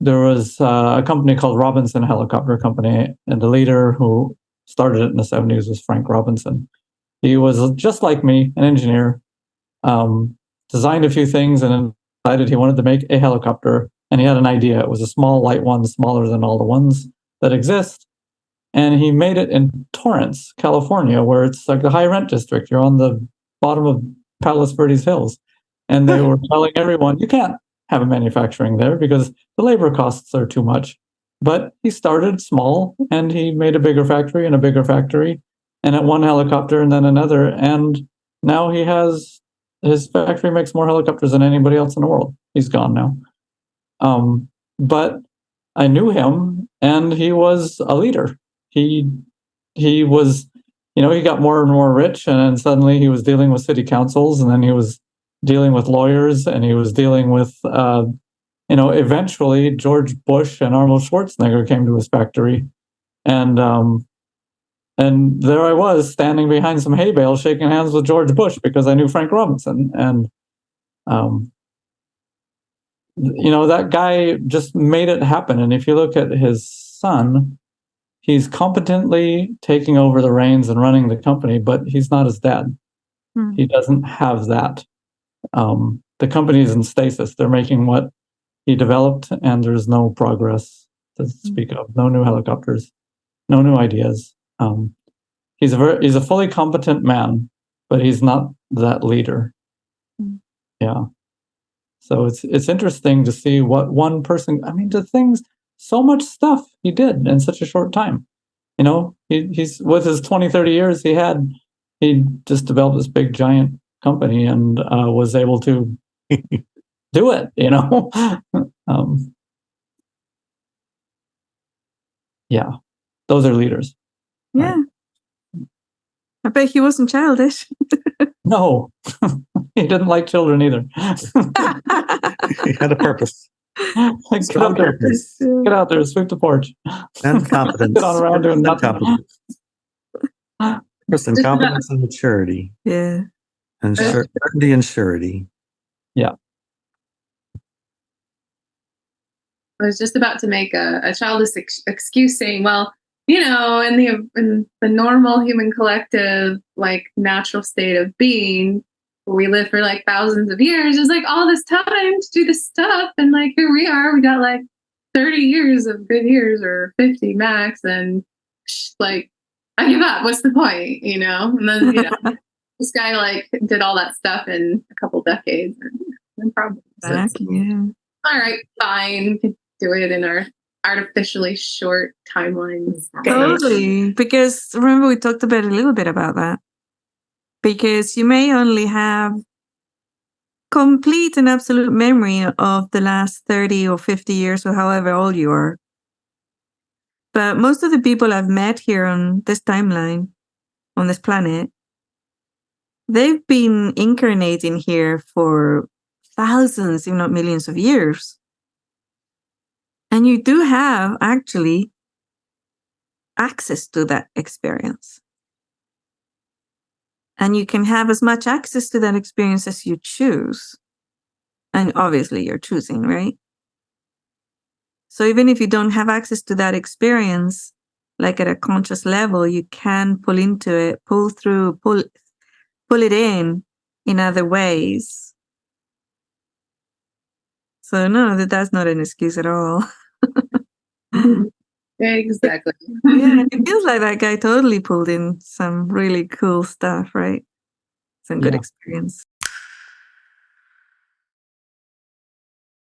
there was a company called Robinson Helicopter Company, and the leader who started it in the 70s was Frank Robinson. He was just like me, an engineer, designed a few things, and then decided he wanted to make a helicopter. And he had an idea. It was a small, light one, smaller than all the ones that exist. And he made it in Torrance, California, where it's like a high rent district. You're on the bottom of Palos Verdes Hills. And they were telling everyone, you can't have a manufacturing there because the labor costs are too much. But he started small, and he made a bigger factory and a bigger factory, and at one helicopter and then another. And now his factory makes more helicopters than anybody else in the world. He's gone now. But I knew him, and he was a leader. He was, he got more and more rich, and then suddenly he was dealing with city councils, and then he was dealing with lawyers, and he was dealing with, eventually George Bush and Arnold Schwarzenegger came to his factory, and there I was standing behind some hay bales shaking hands with George Bush because I knew Frank Robinson, and that guy just made it happen. And if you look at his son, he's competently taking over the reins and running the company, but he's not his dad. He doesn't have that. The company is in stasis. They're making what he developed, and there's no progress to speak of. No new helicopters, no new ideas. He's a fully competent man, but he's not that leader. Yeah. So it's interesting to see what one person. I mean, the things, so much stuff he did in such a short time. He's with his 20, 30 years he just developed this big giant company and was able to do it. Yeah, those are leaders. Yeah. Right? I bet he wasn't childish. No, he didn't like children either. He had a purpose. Get out there, sweep the porch. And competence. Get on around doing nothing. Competence and maturity. Yeah. And certainty and surety. Yeah. I was just about to make a childish excuse saying, well, in the normal human collective, like natural state of being, where we live for like thousands of years, there's like all this time to do this stuff, and like here we are, we got like 30 years of good years, or 50 max, and like I give up. What's the point, And then this guy like did all that stuff in a couple decades, and probably all right, fine, we can do it in our artificially short timelines. Totally, because remember we talked about a little bit about that. Because you may only have complete and absolute memory of the last 30 or 50 years or however old you are. But most of the people I've met here on this timeline, on this planet, they've been incarnating here for thousands, if not millions of years. And you do have actually access to that experience. And you can have as much access to that experience as you choose. And obviously you're choosing, right? So even if you don't have access to that experience, like at a conscious level, you can pull into it, pull it in other ways. So no, that's not an excuse at all. Exactly. Yeah, it feels like that guy totally pulled in some really cool stuff, right? Some good experience.